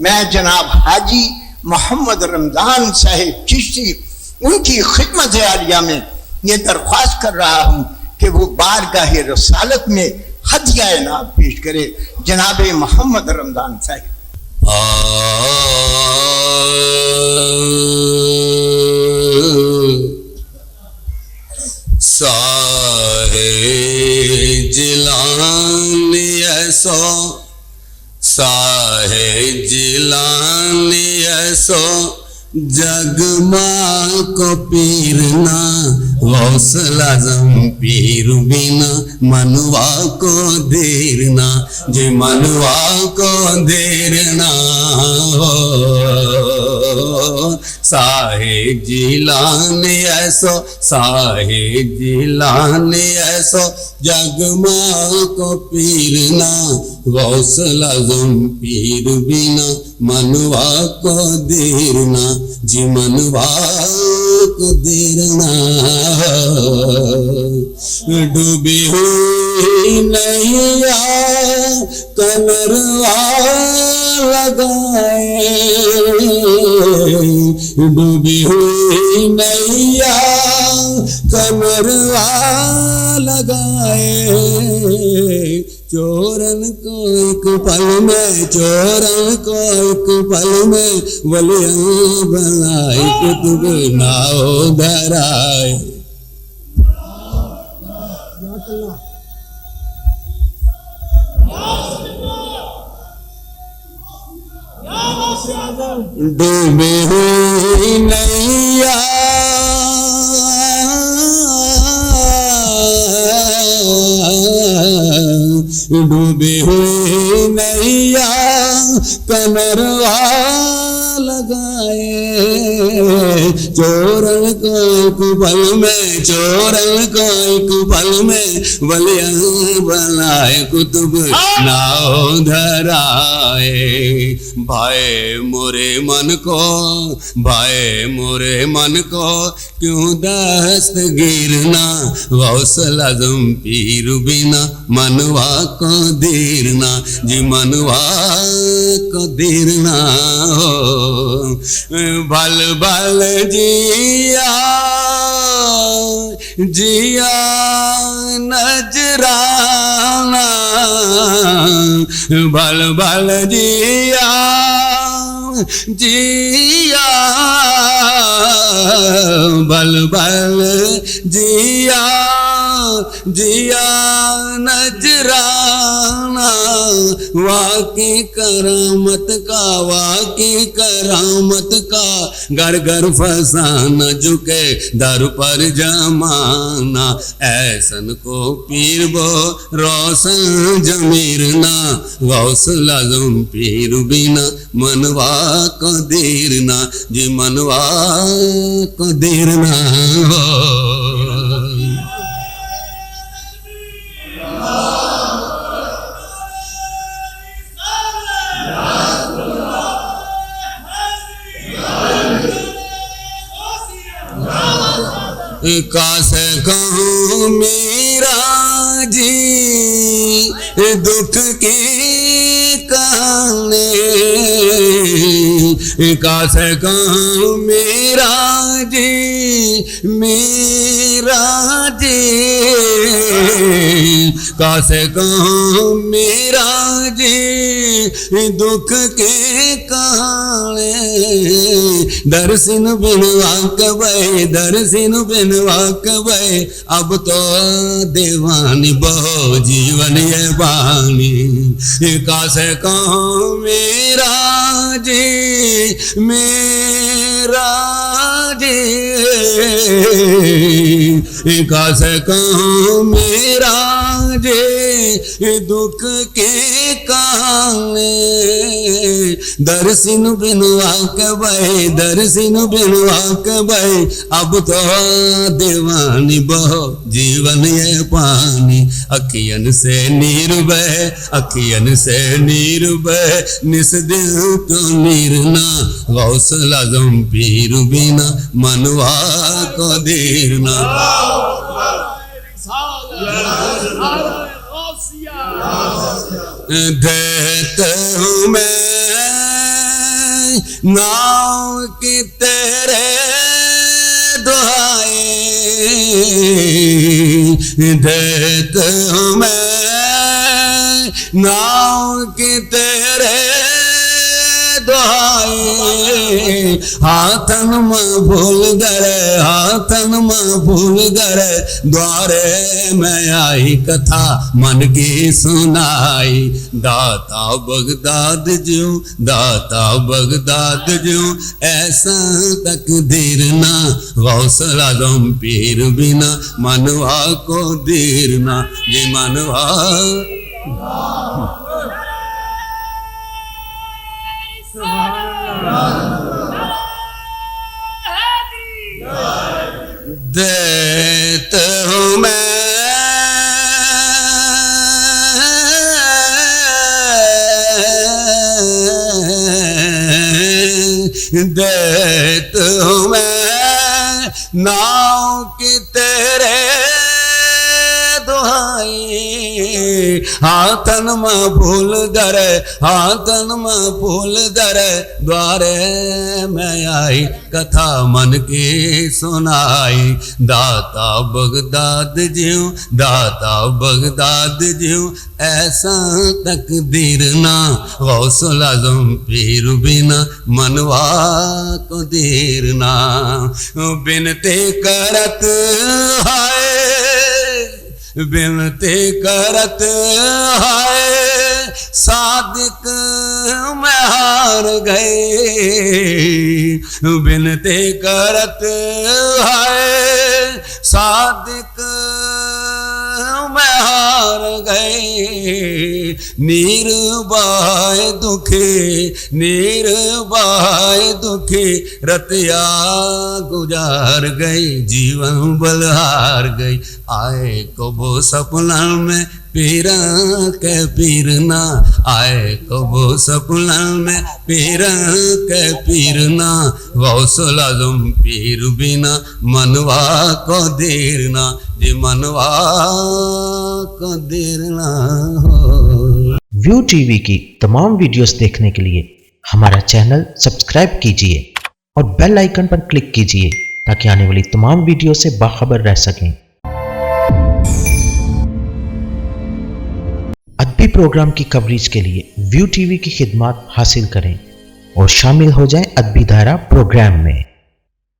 मैं जनाब हाजी मोहम्मद रमजान साहिब चिश्ती उनकी खिदमत आलिया में ये दरख्वास्त कर रहा हूँ कि वो बारगाह रसालत में हदिया इनाम पेश करे जनाब मोहम्मद रमजान साहिब। साहे जिलानी ऐसो साहे जिलानी ऐसो जगमा को पीरना गौसल आज़म पीर बिना मनवा को देरना जे मनवा को देरना साहे जिलानी ऐसो साहे जिलानी ऐसो जगमा को पीरना गौसल आज़म पीर बिना मनवा को देरना जी मनवा को देरना डूबी हुई नैया कनरवा लगाए डूबी हुई नैया कनरवा लगाए चोरन को एक पल में चोरन को एक पल में वलिया बनाए कुतुब नाव धराए डूबी हुई नैया डूबी हुई नैया कनरवा लगाए चोरन को एक पल में चोरन को एक पल में वलिया बनाए कुतुब नाव धराए भाई मोरे मन को भाई मोरे मन को क्यों दस्त गिरना गौसल आज़म पीर बिना मनवा को देरना जी मनवा को देरना बल बल जिया जिया नजराना बल बल जिया जिया बल बल जिया जिया नजराना वाकी करामत का वाकी करामत का घर घर फसाना झुके दर पर जमाना ऐसन को पीर बो रोशन जमीरना गौसल आज़म पीर बिना मनवा को देरना जी मनवा को देरना कासे कहूँ मीरा जी दुख की कहानी कासे कहूँ मीरा जी कासे कहूँ मीरा जी दुख की कहानी दर्शन बिनवा कबे दर्शन बिनवा कबे अब तो दीवानी बहु जीवन ये बानी कासे कहूँ मेरा जी कासे कहूँ मेरा जी दुख के कहानी दर्शन बिनवा कबे दर्शन बिनवा कबे अब तो दीवानी बहु जीवन ये पानी अखियन से नीर बह अखियन से नीर बह निस दिल को नीरना गौसल आज़म पीर बिना मनवा को देरना देते हूँ मैं नाम की तेरे दुहाई देता हूँ मैं, नाम की तेरे दुहाई। हाथन में भूल गए, हाथन में भूल गए, द्वारे में आई कथा मन की सुनाई। दाता बगदाद ज्यों, दाता बगदाद ज्यों, ऐसा तकदीर ना, गौसल आज़म पीर बिना मनवा को दीर ना, ये मनवा देता हूँ मैं, देता हूँ मैं, नाव की तेरे दुहाई। हाथन में फूल धरे, हाथन में फूल धरे, द्वारे में आई कथा मन की सुनाई। दाता बगदाद ज्यों, दाता बगदाद ज्यों, ऐसा तकदीर ना, गौसल आज़म पीर बिना मनवा को दीर ना। बिनती करत हाय, बिनती करत हाय, सादिक में हार गए। बिनती करत हाय, सादिक में हार गए। नीर बाय दुखी, नीर बाय दुखी, रतिया गुजार गई, जीवन बलहार गई। आए कबो सपना में पीरा के पीर ना, आए कबो सपना में पीरा के पीर ना, गौसल आज़म पीर बिना मनवा को देर ना, जे मनवा को देर ना हो। व्यू टीवी की तमाम वीडियोस देखने के लिए हमारा चैनल सब्सक्राइब कीजिए और बेल आइकन पर क्लिक कीजिए ताकि आने वाली तमाम वीडियो से बाखबर रह सकें। अदबी प्रोग्राम की कवरेज के लिए व्यू टीवी की खिदमत हासिल करें और शामिल हो जाएं अदबी धारा प्रोग्राम में।